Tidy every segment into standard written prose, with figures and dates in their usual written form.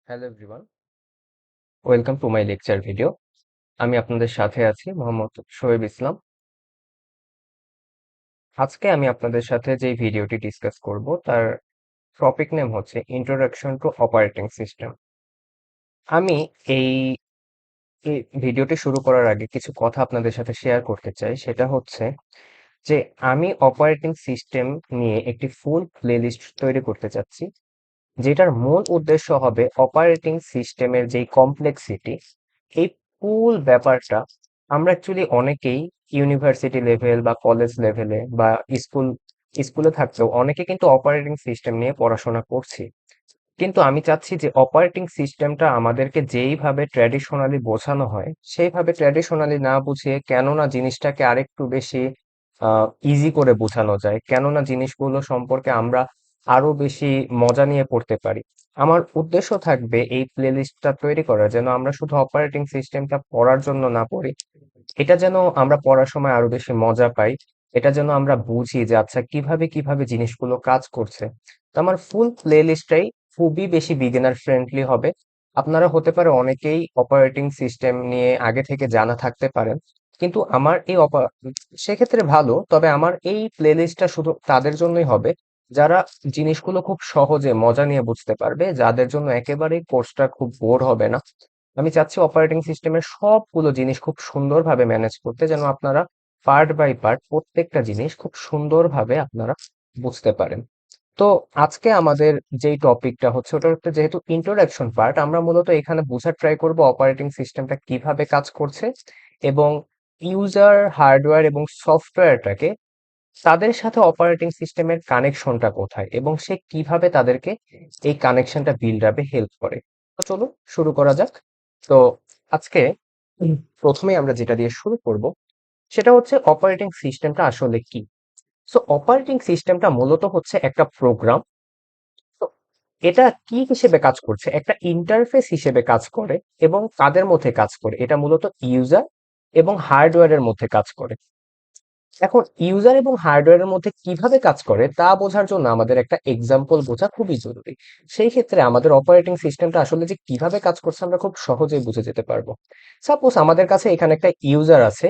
Hello everyone, welcome to my lecture video. আমি আপনাদের সাথে আছি মোহাম্মদ শোয়েব ইসলাম। আজকে আমি আপনাদের সাথে যে ভিডিওটি ডিসকাস করব তার টপিক নেম হচ্ছে ইন্ট্রোডাকশন টু অপারেটিং সিস্টেম। আমি এই এই ভিডিওটি শুরু করার আগে কিছু কথা আপনাদের সাথে শেয়ার করতে চাই। সেটা হচ্ছে যে আমি অপারেটিং সিস্টেম নিয়ে একটি ফুল প্লেলিস্ট তৈরি করতে চাচ্ছি, যেটার মূল উদ্দেশ্য হবে অপারেটিং সিস্টেমের যেই কমপ্লেক্সিটি, এই পুল ব্যাপারটা আমরা অ্যাকচুয়ালি অনেকেই ইউনিভার্সিটি লেভেল বা কলেজ লেভেলে বা স্কুল স্কুলে থাকলেও অনেকে কিন্তু অপারেটিং সিস্টেম নিয়ে পড়াশোনা করছি। কিন্তু আমি চাচ্ছি যে অপারেটিং সিস্টেমটা আমাদেরকে যেইভাবে ট্র্যাডিশনালি বোঝানো হয় সেইভাবে ট্র্যাডিশনালি না বুঝিয়ে কেননা জিনিসটাকে আরেকটু বেশি ইজি করে বোঝানো যায়, কেননা জিনিসগুলো সম্পর্কে আমরা আরো বেশি মজা নিয়ে পড়তে পারি। আমার উদ্দেশ্য থাকবে এই প্লেলিস্টটা তৈরি করা, যেন আমরা শুধু অপারেটিং সিস্টেমটা পড়ার জন্য না পড়ি, এটা যেন আমরা পড়ার সময় আরো বেশি মজা পাই। এটা যেন আমরা বুঝি যে আচ্ছা কিভাবে কিভাবে জিনিসগুলো কাজ করছে। তো আমার ফুল প্লে লিস্টটাই খুবই বেশি বিগিনার ফ্রেন্ডলি হবে। আপনারা হতে পারে অনেকেই অপারেটিং সিস্টেম নিয়ে আগে থেকে জানা থাকতে পারেন, কিন্তু আমার সেক্ষেত্রে ভালো। তবে আমার এই প্লে লিস্টটা শুধু তাদের জন্যই হবে যারা জিনিসগুলো খুব সহজে মজা নিয়ে বুঝতে পারবে, যাদের জন্য একেবারেই কোর্সটা খুব বোর হবে না। আমি চাচ্ছি অপারেটিং সিস্টেমের সবগুলো জিনিস খুব সুন্দরভাবে ম্যানেজ করতে, যেন আপনারা পার্ট বাই পার্ট প্রত্যেকটা জিনিস খুব সুন্দরভাবে আপনারা বুঝতে পারেন। তো আজকে আমাদের যেই টপিকটা হচ্ছে ওটা হচ্ছে যেহেতু ইন্ট্রোডাকশন পার্ট, আমরা মূলত এখানে বোঝার ট্রাই করব অপারেটিং সিস্টেমটা কিভাবে কাজ করছে এবং ইউজার হার্ডওয়্যার এবং সফটওয়্যারটাকে তাদের সাথে অপারেটিং সিস্টেমের কানেকশনটা কোথায় এবং সে কিভাবে তাদেরকে এই কানেকশনটা বিল্ড আপে হেল্প করে। তো চলো শুরু করা যাক। তো আজকে প্রথমেই আমরা যেটা দিয়ে শুরু করব সেটা হচ্ছে অপারেটিং সিস্টেমটা আসলে কি। সো অপারেটিং সিস্টেমটা মূলত হচ্ছে একটা প্রোগ্রাম। তো এটা কি হিসেবে কাজ করছে, একটা ইন্টারফেস হিসেবে কাজ করে এবং কাদের মধ্যে কাজ করে, এটা মূলত ইউজার এবং হার্ডওয়্যারের মধ্যে কাজ করে। এখন ইউজার এবং হার্ডওয়্যারের মধ্যে কিভাবে কাজ করে তা বোঝার জন্য আমাদের একটা এক্সাম্পল বোঝা খুবই জরুরি। সেই ক্ষেত্রে আমাদের অপারেটিং সিস্টেমটা আসলে যে কিভাবে কাজ করছে আমরা খুব সহজেই বুঝে যেতে পারবো। সাপোজ আমাদের কাছে এখানে একটা ইউজার আছে,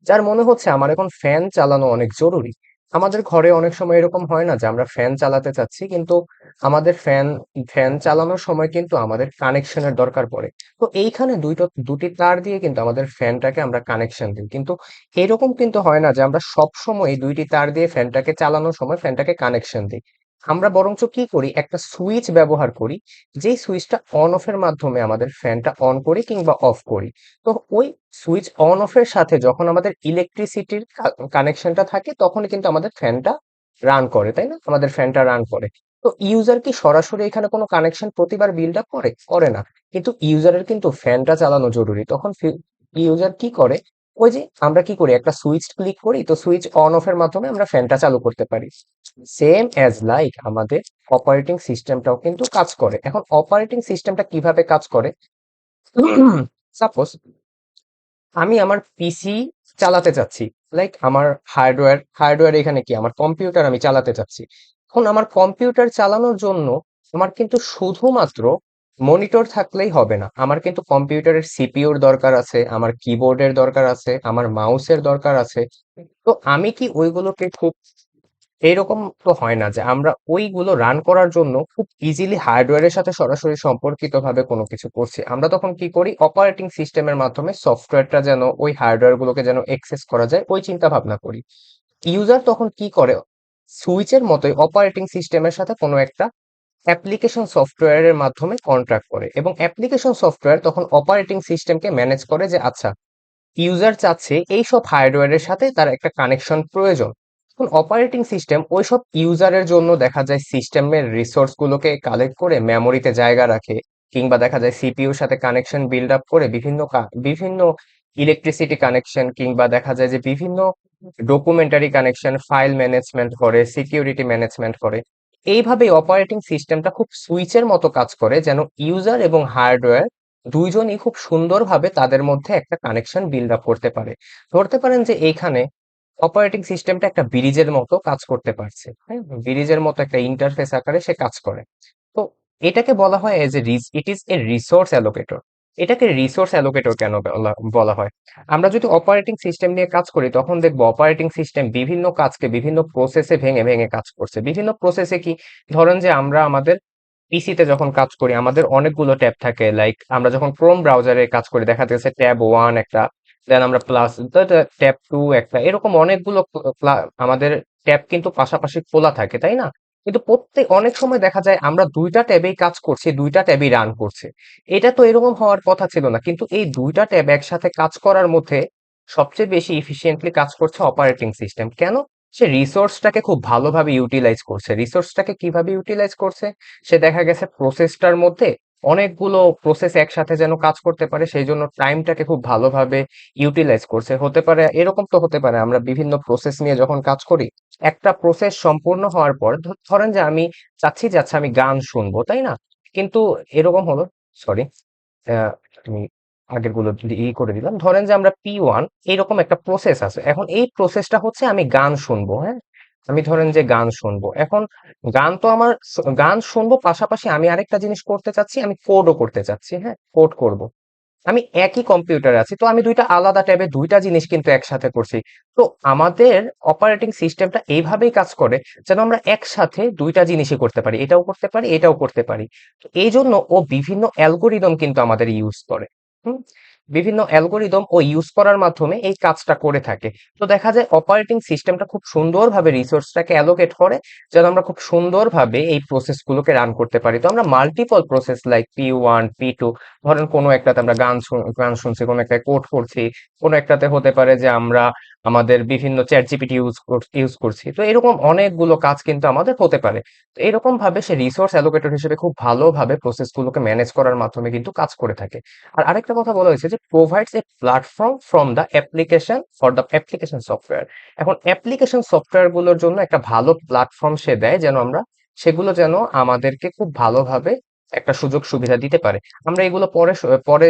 যার মনে হচ্ছে আমার এখন ফ্যান চালানো অনেক জরুরি। আমাদের ঘরে অনেক সময় এরকম হয় না যে আমরা ফ্যান চালাতে চাচ্ছি, কিন্তু আমাদের ফ্যান ফ্যান চালানোর সময় কিন্তু আমাদের কানেকশনের দরকার পড়ে। তো এইখানে দুটি তার দিয়ে কিন্তু আমাদের ফ্যানটাকে আমরা কানেকশন দিই, কিন্তু এরকম কিন্তু হয় না যে আমরা সব সময় দুইটি তার দিয়ে ফ্যানটাকে চালানোর সময় ফ্যানটাকে কানেকশন দিই। আমরা বরঞ্চ কি করি, একটা সুইচ ব্যবহার করি, যেই সুইচটা অন অফ এর মাধ্যমে আমাদের ফ্যানটা অন করি কিংবা অফ করি। তো ওই সুইচ অন অফ এর সাথে যখন আমাদের ইলেকট্রিসিটির কানেকশনটা থাকে তখনই কিন্তু আমাদের ফ্যানটা রান করে, তাই না? আমাদের ফ্যানটা রান করে। তো ইউজার কি সরাসরি এখানে কোনো কানেকশন প্রতিবার বিল্ড আপ করে করে না, কিন্তু ইউজারের কিন্তু ফ্যানটা চালানো জরুরি। তখন ইউজার কি করে, ওই যে আমরা কি করি, একটা সুইচ ক্লিক করি, তো সুইচ অন অফ এর মাধ্যমে আমরা ফ্যানটা চালু করতে পারি। সেম অ্যাজ লাইক আমাদের অপারেটিং সিস্টেমটাও কিন্তু কাজ করে। এখন অপারেটিং সিস্টেমটা কিভাবে কাজ করে, সাপোজ আমি আমার পিসি চালাতে চাচ্ছি, লাইক আমার হার্ডওয়্যার এখানে কি, আমার কম্পিউটার আমি চালাতে চাচ্ছি। এখন আমার কম্পিউটার চালানোর জন্য আমার কিন্তু শুধুমাত্র মনিটর থাকলেই হবে না, আমার কিন্তু কম্পিউটারের সিপিইউর দরকার আছে, আমার কিবোর্ডের দরকার আছে, আমার মাউসের দরকার আছে। তো আমি কি ওইগুলোকে খুব এইরকম তো হয় না যে আমরা ওইগুলো রান করার জন্য খুব ইজিলি হার্ডওয়্যারের সাথে সরাসরি সম্পর্কিত ভাবে কোনো কিছু করছি। আমরা তখন কি করি, অপারেটিং সিস্টেমের মাধ্যমে সফটওয়্যারটা যেন ওই হার্ডওয়্যার গুলোকে যেন অ্যাক্সেস করা যায় ওই চিন্তা ভাবনা করি। ইউজার তখন কি করে, সুইচের মতোই অপারেটিং সিস্টেমের সাথে কোনো একটা অ্যাপ্লিকেশন সফটওয়্যারের মাধ্যমে কন্ট্রাক্ট করে, এবং অ্যাপ্লিকেশন সফটওয়্যার তখন অপারেটিং সিস্টেমকে ম্যানেজ করে যে আচ্ছা ইউজার চাচ্ছে এইসব হার্ডওয়্যারের সাথে তার একটা কানেকশন প্রয়োজন। এখন অপারেটিং সিস্টেম ওইসব ইউজারের জন্য দেখা যায় সিস্টেমের রিসোর্স গুলোকে কালেক্ট করে মেমোরিতে জায়গা রাখে, কিংবা দেখা যায় সিপিইউর সাথে কানেকশন বিল্ড আপ করে বিভিন্ন ইলেকট্রিসিটি কানেকশন, কিংবা দেখা যায় যে বিভিন্ন ডকুমেন্টারি কানেকশন, ফাইল ম্যানেজমেন্ট করে, সিকিউরিটি ম্যানেজমেন্ট করে। এইভাবে অপারেটিং সিস্টেমটা খুব সুইচের মতো কাজ করে, যেন ইউজার এবং হার্ডওয়্যার দুইজনই খুব সুন্দরভাবে তাদের মধ্যে একটা কানেকশন বিল্ড আপ করতে পারে। ধরতে পারেন যে এইখানে অপারেটিং সিস্টেমটা একটা ব্রিজের মতো কাজ করতে পারছে, হ্যাঁ, ব্রিজের মতো একটা ইন্টারফেস আকারে সে কাজ করে। তো এটাকে বলা হয় as a it is a resource allocator. এটাকে রিসোর্স অ্যালোকেটর কেন বলা হয়? আমরা যদি অপারেটিং সিস্টেম নিয়ে কাজ করি তখন দেখবো অপারেটিং সিস্টেম বিভিন্ন কাজকে বিভিন্ন প্রসেসে ভেঙে ভেঙে কাজ করছে। বিভিন্ন প্রসেসে কি, ধরেন যে আমরা আমাদের পিসিতে যখন কাজ করি আমাদের অনেকগুলো ট্যাব থাকে, লাইক আমরা যখন ক্রোম ব্রাউজারে কাজ করি দেখা যাচ্ছে ট্যাব ওয়ান একটা, দেন আমরা প্লাস ট্যাব টু একটা, এরকম অনেকগুলো আমাদের ট্যাব কিন্তু পাশাপাশি খোলা থাকে, তাই না? কিন্তু অনেক সময় দেখা যায় আমরা দুইটা ট্যাবেই কাজ করছি, দুইটা ট্যাবই রান করছে। এটা তো এরকম হওয়ার কথা ছিল না, কিন্তু এই দুইটা ট্যাব একসাথে কাজ করার মধ্যে সবচেয়ে বেশি ইফিসিয়েন্টলি কাজ করছে অপারেটিং সিস্টেম। কেন? সে রিসোর্সটাকে খুব ভালোভাবে ইউটিলাইজ করছে। রিসোর্সটাকে কিভাবে ইউটিলাইজ করছে? সে দেখা গেছে প্রসেসটার মধ্যে অনেকগুলো প্রসেস একসাথে যেন কাজ করতে পারে সেই জন্য টাইমটাকে খুব ভালোভাবে ইউটিলাইজ করছে। হতে পারে এরকম, তো হতে পারে আমরা বিভিন্ন প্রসেস নিয়ে যখন কাজ করি, একটা প্রসেস সম্পূর্ণ হওয়ার পর ধরেন যে আমি চাচ্ছি যে আচ্ছা আমি গান শুনবো, তাই না? কিন্তু এরকম হলো, সরি, আমি আগের গুলো করে দিলাম। ধরেন যে আমরা P1 এরকম একটা প্রসেস আছে, এখন এই প্রসেসটা হচ্ছে আমি গান শুনবো, হ্যাঁ, আমি ধরেন যে গান শুনবো। এখন গান তো আমার গান শুনবো, পাশাপাশি আমি আরেকটা জিনিস করতে চাচ্ছি, আমি কোডও করতে চাচ্ছি, হ্যাঁ, কোড করব। আমি একই কম্পিউটারে আছি, তো আমি দুইটা আলাদা ট্যাবে দুইটা জিনিস কিন্তু একসাথে করছি। তো আমাদের অপারেটিং সিস্টেমটা এইভাবেই কাজ করে যেন আমরা একসাথে দুইটা জিনিসই করতে পারি, এটাও করতে পারি এটাও করতে পারি। তো এই জন্য ও বিভিন্ন অ্যালগোরিদম কিন্তু আমাদের ইউজ করে। হুম, বিভিন্ন অ্যালগোরিদম ও ইউজ করার মাধ্যমে এই কাজটা করে থাকে। তো দেখা যায় অপারেটিং সিস্টেমটা খুব সুন্দরভাবে রিসোর্সটাকে অ্যালোকেট করে যেন আমরা খুব সুন্দরভাবে এই প্রসেসগুলোকে রান করতে পারি। তো আমরা multiple process like P1 P2, ধরেন কোনো একটাতে আমরা গান শুনছি, কোনো একটা কোড করছি, কোনো একটাতে হতে পারে যে আমরা আমাদের বিভিন্ন চ্যাট জিপিটি ইউজ করছি। তো এরকম অনেকগুলো কাজ কিন্তু আমাদের হতে পারে। তো এরকম ভাবে সে রিসোর্স অ্যালোকেটর হিসেবে খুব ভালোভাবে প্রসেসগুলোকে ম্যানেজ করার মাধ্যমে কিন্তু কাজ করে থাকে। আর আরেকটা কথা বলা হয়েছে যে provides a platform from the application for the application software. এখন অ্যাপ্লিকেশন সফটওয়্যার গুলোর জন্য একটা ভালো প্ল্যাটফর্ম সে দেয় যেন আমরা সেগুলো যেন আমাদেরকে খুব ভালোভাবে একটা সুযোগ সুবিধা দিতে পারে। আমরা এগুলো পরে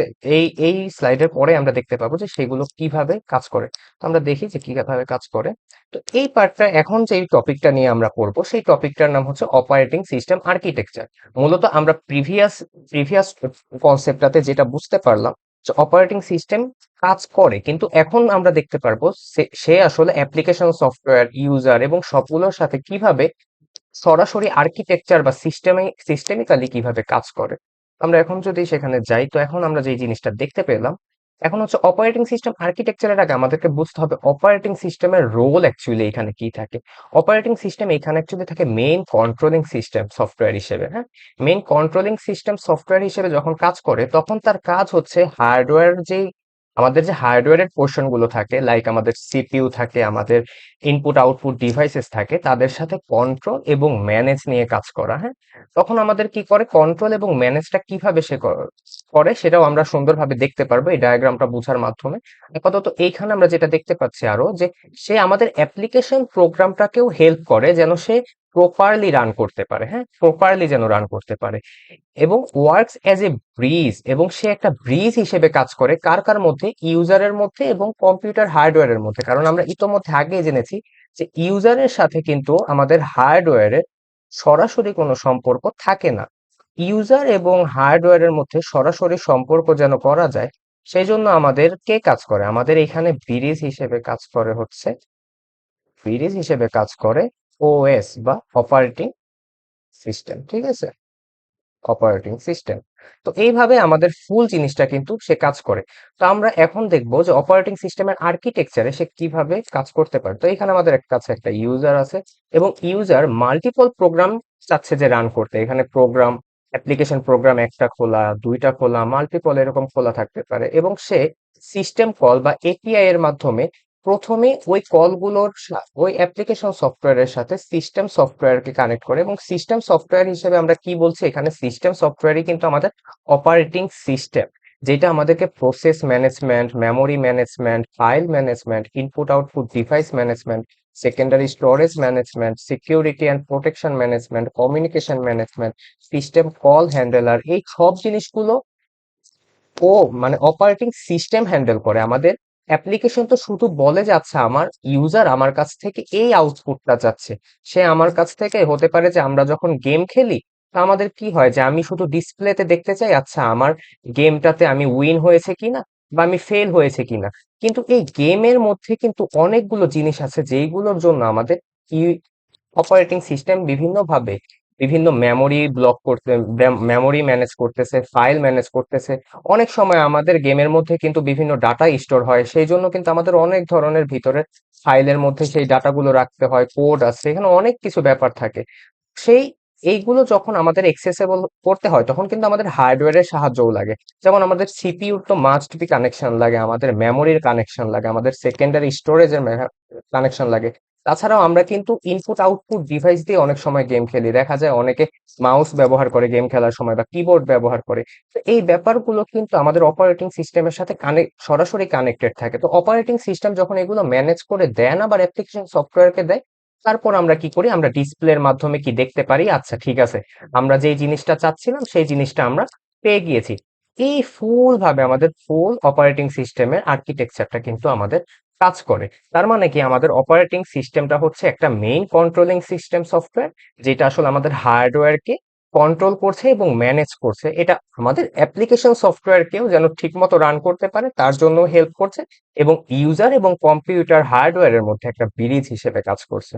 এই স্লাইডের পরে আমরা দেখতে পাবো যে সেগুলো কিভাবে কাজ করে। তো আমরা দেখি যে কিভাবে কাজ করে। তো এই পার্টটা, এখন যে টপিকটা নিয়ে আমরা পড়বো সেই টপিকটার নাম হচ্ছে অপারেটিং সিস্টেম আর্কিটেকচার। মূলত আমরা প্রিভিয়াস কনসেপ্টটাতে যেটা বুঝতে পারলাম যে অপারেটিং সিস্টেম কাজ করে, কিন্তু এখন আমরা দেখতে পারবো সে আসলে অ্যাপ্লিকেশন সফটওয়্যার ইউজার এবং সবগুলোর সাথে কিভাবে সরাসরি আর্কিটেকচার বা সিস্টেমিক্যালি কিভাবে কাজ করে। আমরা এখন যদি সেখানে যাই, তো এখন আমরা যে জিনিসটা দেখতে পেলাম, এখন হচ্ছে অপারেটিং সিস্টেম আর্কিটেকচারের আগে আমাদেরকে বুঝতে হবে অপারেটিং সিস্টেমের রোল অ্যাকচুয়ালি এখানে কি থাকে। অপারেটিং সিস্টেম এখানে অ্যাকচুয়ালি থাকে মেইন কন্ট্রোলিং সিস্টেম সফটওয়্যার হিসেবে, হ্যাঁ। মেইন কন্ট্রোলিং সিস্টেম সফটওয়্যার হিসেবে যখন কাজ করে তখন তার কাজ হচ্ছে হার্ডওয়্যার যেই আমাদের যে হার্ডওয়্যারের পোর্শন গুলো থাকে, লাইক আমাদের সিপিইউ থাকে, আমাদের ইনপুট আউটপুট ডিভাইসেস থাকে, তাদের সাথে কন্ট্রোল এবং ম্যানেজ নিয়ে কাজ করা, হ্যাঁ। তখন আমাদের কি করে, কন্ট্রোল এবং ম্যানেজটা কিভাবে সে করে সেটাও আমরা সুন্দরভাবে দেখতে পারবো এই ডায়াগ্রামটা বোঝার মাধ্যমে। আপাতত এইখানে আমরা যেটা দেখতে পাচ্ছি আরো যে সে আমাদের অ্যাপ্লিকেশন প্রোগ্রামটাকেও হেল্প করে যেন সে প্রপারলি রান করতে পারে, হ্যাঁ, প্রপারলি যেন রান করতে পারে, এবং ওয়ার্কস অ্যাজ এ ব্রিজ, এবং সে একটা ব্রিজ হিসেবে কাজ করে কার কার মধ্যে, ইউজারের মধ্যে এবং কম্পিউটার হার্ডওয়্যারের মধ্যে। কারণ আমরা ইতোমধ্যে আগে জেনেছি যে ইউজারের সাথে কিন্তু আমাদের হার্ডওয়্যারের সরাসরি কোনো সম্পর্ক থাকে না। ইউজার এবং হার্ডওয়্যারের মধ্যে সরাসরি সম্পর্ক যেন করা যায় সেই জন্য আমাদের কে কাজ করে, আমাদের এখানে ব্রিজ হিসেবে কাজ করে ওএস বা অপারেটিং সিস্টেম, ঠিক আছে, অপারেটিং সিস্টেম। তো এইভাবে আমাদের ফুল জিনিসটা কিন্তু সে কাজ করে। তো আমরা এখন দেখবো যে অপারেটিং সিস্টেমের আর্কিটেকচারে সে কিভাবে কাজ করতে পারে। তো এখানে আমাদের কাছে একটা ইউজার আছে এবং ইউজার মাল্টিপল প্রোগ্রাম চাচ্ছে যে রান করতে। এখানে অ্যাপ্লিকেশন প্রোগ্রাম একটা খোলা, দুইটা খোলা, মাল্টিপল এরকম খোলা থাকতে পারে, এবং সে সিস্টেম কল বা এপিআই এর মাধ্যমে প্রথমে ওই কলগুলোর ওই অ্যাপ্লিকেশন সফটওয়্যারের সাথে সিস্টেম সফটওয়্যারকে কানেক্ট করে। এবং সিস্টেম সফটওয়্যার হিসেবে আমরা কি বলছি, এখানে সিস্টেম সফটওয়্যারই কিন্তু আমাদের অপারেটিং সিস্টেম, যেটা আমাদেরকে process management, memory management, file management, input output device management, secondary storage management, security and protection management, communication management, system call handler, এই সব জিনিসগুলো ও মানে অপারেটিং সিস্টেম হ্যান্ডেল করে। আমাদের অ্যাপ্লিকেশন তো শুধু বলে যাচ্ছে আমার ইউজার আমার কাছ থেকে এই আউটপুটটা চাচ্ছে, সে আমার কাছ থেকে হতে পারে যে আমরা যখন গেম খেলি তো আমাদের কি হয় যে আমি শুধু ডিসপ্লেতে দেখতে চাই আচ্ছা আমার গেমটাতে আমি উইন হয়েছে কিনা বা আমি ফেল হয়েছে কিনা। কিন্তু এই গেমের মধ্যে কিন্তু অনেকগুলো জিনিস আছে যেইগুলোর জন্য আমাদের অপারেটিং সিস্টেম বিভিন্নভাবে বিভিন্ন মেমোরি ব্লক করতে, মেমোরি ম্যানেজ করতেছে, ফাইল ম্যানেজ করতেছে। অনেক সময় আমাদের গেমের মধ্যে কিন্তু বিভিন্ন ডাটা স্টোর হয়, সেই জন্য কিন্তু আমাদের অনেক ধরনের ভিতরে ফাইলের মধ্যে সেই ডাটাগুলো রাখতে হয়, কোড আছে, এখানে অনেক কিছু ব্যাপার থাকে। সেই এইগুলো যখন আমাদের এক্সেসেবল করতে হয় তখন কিন্তু আমাদের হার্ডওয়্যারের সাহায্যও লাগে। যেমন আমাদের সিপিইউর তো মাস্ট বি কানেকশন লাগে, আমাদের মেমোরির কানেকশন লাগে, আমাদের সেকেন্ডারি স্টোরেজের কানেকশন লাগে। তাছাড়াও আমরা কিন্তু ইনপুট আউটপুট ডিভাইস দিয়ে অনেক সময় গেম খেলি, দেখা যায় অনেকে মাউস ব্যবহার করে গেম খেলার সময় বা কিবোর্ড ব্যবহার করে। তো এই ব্যাপারগুলো কিন্তু আমাদের অপারেটিং সিস্টেমের সাথে সরাসরি কানেক্টেড থাকে। তো অপারেটিং সিস্টেম যখন এগুলো ম্যানেজ করে দেন আবার অ্যাপ্লিকেশন সফটওয়্যারকে দেয়, তারপর আমরা কি করি, আমরা ডিসপ্লের মাধ্যমে কি দেখতে পারি আচ্ছা ঠিক আছে আমরা যেই জিনিসটা চাচ্ছিলাম সেই জিনিসটা আমরা পেয়ে গিয়েছি। এই ফুল ভাবে আমাদের ফুল অপারেটিং সিস্টেমের আর্কিটেকচারটা কিন্তু আমাদের কাজ করে। তার মানে কি আমাদের অপারেটিং সিস্টেমটা হচ্ছে একটা মেইন কন্ট্রোলিং সিস্টেম সফটওয়্যার, যেটা আসলে আমাদের হার্ডওয়্যারকে কন্ট্রোল করছে এবং ম্যানেজ করছে। এটা আমাদের অ্যাপ্লিকেশন সফটওয়্যারকেও যেন ঠিকমতো রান করতে পারে তার জন্য হেল্প করছে, এবং ইউজার এবং কম্পিউটার হার্ডওয়্যারের মধ্যে একটা ব্রিজ হিসেবে কাজ করছে।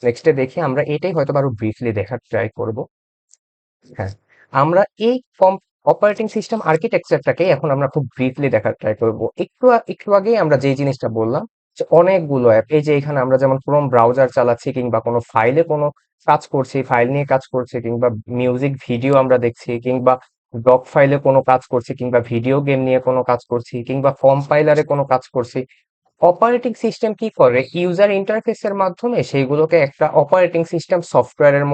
নেক্সটে দেখি আমরা এটাই হয়তো আরো ব্রিফলি দেখার ট্রাই করব। হ্যাঁ, আমরা এই অপারেটিং সিস্টেম আর্কিটেকচারটাকে এখন আমরা খুব ব্রিফলি দেখার ট্রাই করব। একটু আগেই আমরা যেই জিনিসটা বললাম যে অনেকগুলো অ্যাপ, এই যে এখানে আমরা যেমন ক্রোম ব্রাউজার চালাচ্ছি কিংবা কোনো ফাইলে কোনো কাজ করছি, ফাইল নিয়ে কাজ করছি, কিংবা মিউজিক ভিডিও আমরা দেখছি, কিংবা ডক ফাইলে কোনো কাজ করছি, কিংবা ভিডিও গেম নিয়ে কোনো কাজ করছি, কিংবা কম্পাইলারে কোনো কাজ করছি, অপারেটিং সিস্টেম কি করে ইউজার ইন্টারফেসের মাধ্যমে সেইগুলোকে একটা অপারেটিং সিস্টেম সফটওয়্যারের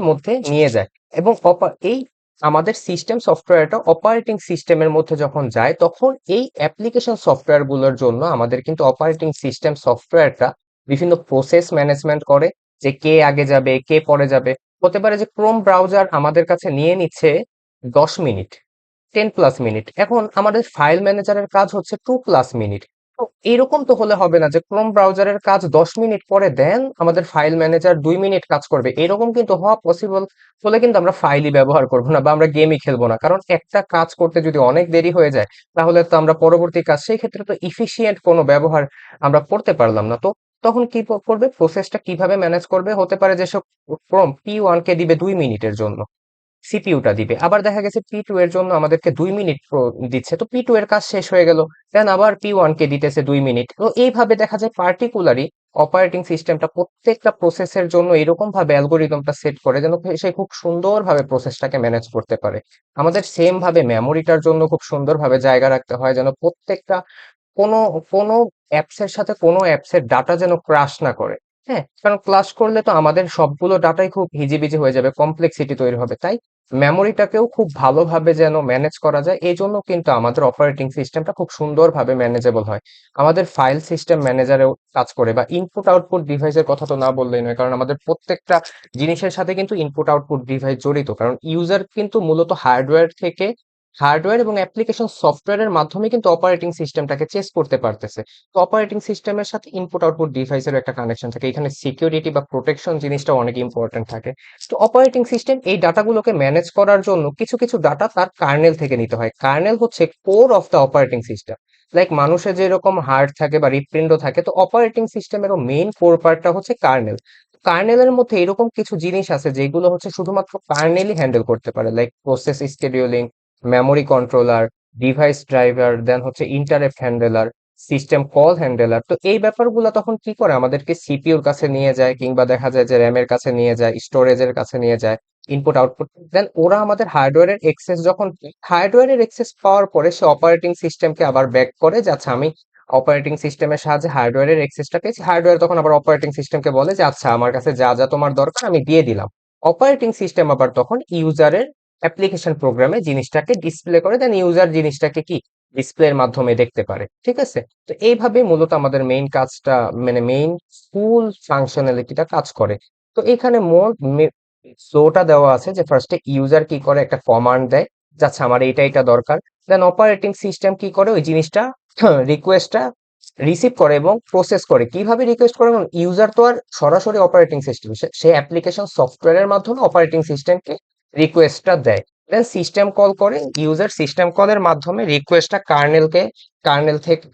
মধ্যে নিয়ে যায়। এবং এই আমাদের সিস্টেম সফটওয়্যারটা অপারেটিং সিস্টেমের মধ্যে যখন যায় তখন এই অ্যাপ্লিকেশন সফটওয়্যার গুলোর জন্য আমাদের কিন্তু অপারেটিং সিস্টেম সফটওয়্যারটা বিভিন্ন প্রসেস ম্যানেজমেন্ট করে, যে কে আগে যাবে কে পরে যাবে। হতে পারে যে ক্রোম ব্রাউজার আমাদের কাছে নিয়ে নিচ্ছে 10 মিনিট, 10+মিনিট, এখন আমাদের ফাইল ম্যানেজারের কাজ হচ্ছে 2+মিনিট। তো এরকম তো হলে হবে না যে ক্রোম ব্রাউজারের কাজ 10 মিনিট পরে দেন আমাদের ফাইল ম্যানেজার 2 মিনিট কাজ করবে, এরকম কিন্তু হওয়া পসিবল হলে কিন্তু আমরা ফাইলই ব্যবহার করবো না বা আমরা গেমই খেলবো না, কারণ একটা কাজ করতে যদি অনেক দেরি হয়ে যায় তাহলে তো আমরা পরবর্তী কাজ, সেই ক্ষেত্রে তো ইফিসিয়েন্ট কোনো ব্যবহার আমরা করতে পারলাম না। তো তখন কি করবে, প্রসেসটা কিভাবে ম্যানেজ করবে, হতে পারে যে সব ক্রোম P1 কে দিবে 2 মিনিটের জন্য, সিপিইউটা দিবে, আবার দেখা গেছে P2 এর জন্য আমাদেরকে 2 মিনিট দিচ্ছে, তো P2 এর কাজ শেষ হয়ে গেল, দেন আবার P1 কে দিতেছে 2 মিনিট। তো এইভাবে দেখা যায় পার্টিকুলারই অপারেটিং সিস্টেমটা প্রত্যেকটা প্রসেসের জন্য এরকম ভাবে অ্যালগোরিদমটা সেট করে যেন সে খুব সুন্দরভাবে প্রসেসটাকে ম্যানেজ করতে পারে। আমাদের সেম ভাবে মেমোরিটার জন্য খুব সুন্দরভাবে জায়গা রাখতে হয় যেন প্রত্যেকটা কোনো কোনো অ্যাপস এর সাথে কোনো অ্যাপস এর ডাটা যেন ক্রাশ না করে। হ্যাঁ, কারণ ক্রাশ করলে তো আমাদের সবগুলো ডাটাই খুব হিজিবিজি হয়ে যাবে, কমপ্লেক্সিটি তৈরি হবে। তাই মেমোরিটাকেও খুব ভালোভাবে যেন ম্যানেজ করা যায় এই জন্য কিন্তু আমাদের অপারেটিং সিস্টেমটা খুব সুন্দরভাবে ম্যানেজেবল হয়। আমাদের ফাইল সিস্টেম ম্যানেজারেও কাজ করে, বা ইনপুট আউটপুট ডিভাইসের কথা তো না বললেই নয়, কারণ আমাদের প্রত্যেকটা জিনিসের সাথে কিন্তু ইনপুট আউটপুট ডিভাইস জড়িত, কারণ ইউজার কিন্তু মূলত হার্ডওয়্যার এবং অ্যাপ্লিকেশন সফটওয়্যারের মাধ্যমে কিন্তু অপারেটিং সিস্টেমটাকে চেস করতে পারতেছে। তো অপারেটিং সিস্টেমের সাথে ইনপুট আউটপুট ডিভাইসের একটা কানেকশন থাকে, এখানে সিকিউরিটি বা প্রোটেকশন জিনিসটা অনেক ইম্পর্টেন্ট থাকে। তো অপারেটিং সিস্টেম এই ডাটাগুলোকে ম্যানেজ করার জন্য কিছু কিছু ডাটা তার কার্নেল থেকে নিতে হয়। কার্নেল হচ্ছে core of the operating system. Like মানুষের যেরকম হার্ট থাকে বা হৃৎপিণ্ড থাকে, তো অপারেটিং সিস্টেমেরও মেইন কোর পার্টটা হচ্ছে কার্নেল। কার্নেলের মধ্যে এরকম কিছু জিনিস আছে যেগুলো হচ্ছে শুধুমাত্র কার্নেলই হ্যান্ডেল করতে পারে, like process scheduling, memory controller, device driver, then হচ্ছে interrupt handler, system call handler. তো এই ব্যাপারগুলো তখন কি করে আমাদেরকে সিপিইউর কাছে নিয়ে যায়, কিংবা দেখা যায় যে র্যামের কাছে নিয়ে যায়, স্টোরেজের কাছে নিয়ে যায়, ইনপুট আউটপুট, দেন ওরা আমাদের হার্ডওয়্যারের এক্সেস পাওয়ার পরে সে অপারেটিং সিস্টেমকে আবার ব্যাক করে যে আচ্ছা আমি অপারেটিং সিস্টেমের সাহায্যে হার্ডওয়্যারের এক্সেসটা পেয়েছি, হার্ডওয়্যার তখন আবার অপারেটিং সিস্টেমকে বলে যে আচ্ছা আমার কাছে যা যা তোমার দরকার আমি দিয়ে দিলাম। অপারেটিং সিস্টেম আবার তখন ইউজারের অ্যাপ্লিকেশন প্রোগ্রামে জিনিসটাকে ডিসপ্লে করে, দেন ইউজার জিনিসটাকে কি ডিসপ্লের মাধ্যমে দেখতে পারে। ঠিক আছে, তো এইভাবে মূলত আমাদের মেইন কাজটা, মানে মেইন ফুল ফাংশনালিটিটা কাজ করে। তো এখানে ফ্লোটা দেওয়া আছে যে ফার্স্টে ইউজার কি করে, একটা কমান্ড দেয় যে আচ্ছা আমার এইটা এটা দরকার, দেন অপারেটিং সিস্টেম কি করে ওই জিনিসটা রিকোয়েস্টটা রিসিভ করে এবং প্রসেস করে। কিভাবে রিকোয়েস্ট করে? এবং ইউজার তো আর সরাসরি অপারেটিং সিস্টেম, সে অ্যাপ্লিকেশন সফটওয়্যারের মাধ্যমে অপারেটিং সিস্টেমকে রিকোয়েস্টটা দেয়। দেন সিস্টেম কল করে, ইউজার সিস্টেম কলের মাধ্যমে রিকোয়েস্টটা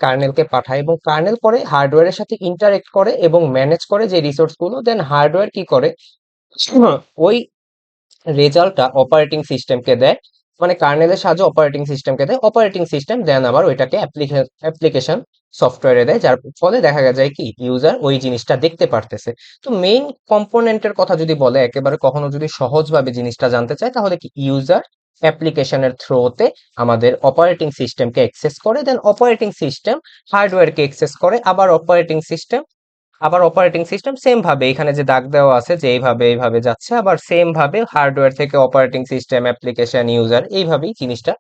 কার্নেলকে পাঠায় এবং কার্নেল পরে হার্ডওয়্যারের সাথে ইন্টারেক্ট করে এবং ম্যানেজ করে যে রিসোর্স গুলো। দেন হার্ডওয়্যার কি করে, ওই রেজাল্টটা অপারেটিং সিস্টেমকে দেয়, মানে কার্নেলের সাহায্যে অপারেটিং সিস্টেমকে দেয়। অপারেটিং সিস্টেম দেন আবার ওইটাকে অ্যাপ্লিকেশন সফটওয়্যারে দেয়, যার ফলে দেখা যায় কি ইউজার ওই জিনিসটা দেখতে পারতেছে। তো মেইন কম্পোনেন্টের কথা যদি বলে, একেবারে কখনো যদি সহজভাবে জিনিসটা জানতে চায়, তাহলে কি ইউজার অ্যাপ্লিকেশনের থ্রুতে আমাদের অপারেটিং সিস্টেমকে অ্যাক্সেস করে, দেন অপারেটিং সিস্টেম হার্ডওয়্যারকে অ্যাক্সেস করে। আবার অপারেটিং সিস্টেম সেম ভাবে এখানে যে দাগ দেওয়া আছে যে এইভাবে যাচ্ছে, আবার সেম ভাবে হার্ডওয়্যার থেকে অপারেটিং সিস্টেম, অ্যাপ্লিকেশন, ইউজার, এইভাবেই জিনিসটা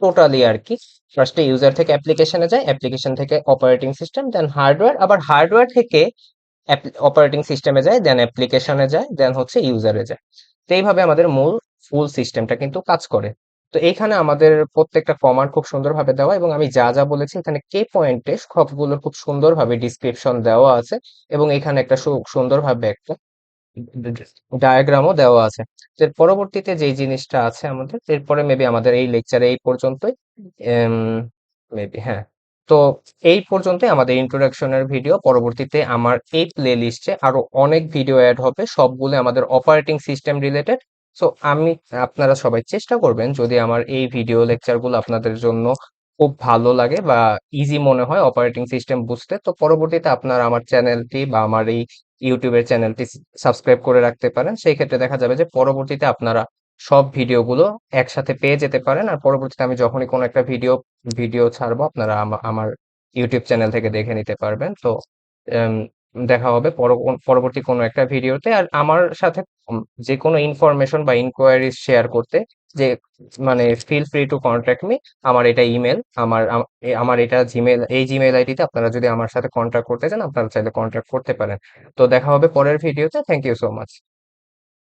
টোটালি আর কি। ফার্স্টে ইউজার থেকে অ্যাপ্লিকেশনে যায়, অ্যাপ্লিকেশন থেকে অপারেটিং সিস্টেম, দেন হার্ডওয়্যার, আবার হার্ডওয়্যার থেকে অপারেটিং সিস্টেমে যায়, দেন অ্যাপ্লিকেশনে যায়, দেন হচ্ছে ইউজারে যায়। তো এইভাবে আমাদের মূল ফুল সিস্টেমটা কিন্তু কাজ করে। তো এইখানে আমাদের প্রত্যেকটা কমান্ড খুব সুন্দরভাবে দেওয়া, এবং আমি যা যা বলেছি এখানে কে পয়েন্টে সবগুলোর খুব সুন্দরভাবে ডিসক্রিপশন দেওয়া আছে, এবং এখানে একটা সুন্দরভাবে একটা ডায়াগ্রামও দেওয়া আছে। এর পরবর্তীতে যেই জিনিসটা আছে আমাদের, এরপরে মেবি আমাদের এই লেকচারে এই পর্যন্তই। মেবি হ্যাঁ। তো এই পর্যন্তই আমাদের ইন্ট্রোডাকশনের ভিডিও। পরবর্তীতে আমার এই প্লে লিস্টে আরো অনেক ভিডিও অ্যাড হবে, সবগুলো আমাদের অপারেটিং সিস্টেম রিলেটেড। সো আপনারা সবাই চেষ্টা করবেন, যদি আমার এই ভিডিও লেকচারগুলো আপনাদের জন্য খুব ভালো লাগে বা ইজি মনে হয় অপারেটিং সিস্টেম বুঝতে, তো পরবর্তীতে আপনারা আমার চ্যানেলটি বা আমার এই ইউটিউবের চ্যানেলটি সাবস্ক্রাইব করে রাখতে পারেন। সেই ক্ষেত্রে দেখা যাবে যে পরবর্তীতে আপনারা সব ভিডিওগুলো একসাথে পেয়ে যেতে পারেন। আর পরবর্তীতে আমি যখনই কোনো একটা ভিডিও ভিডিও ছাড়বো, আপনারা আমার ইউটিউব চ্যানেল থেকে দেখে নিতে পারবেন। তো উম, দেখা হবে পরবর্তী কোনো একটা ভিডিওতে। আর আমার সাথে যে কোনো ইনফরমেশন বা ইনকোয়ারিজ শেয়ার করতে, যে মানে feel free to contact me. আমার এটা ইমেল, আমার এটা জিমেল, এই জিমেল আইডিতে আপনারা যদি আমার সাথে কন্ট্যাক্ট করতে চান, আপনারা চাইলে কন্ট্যাক্ট করতে পারেন। তো দেখা হবে পরের ভিডিওতে। Thank you so much.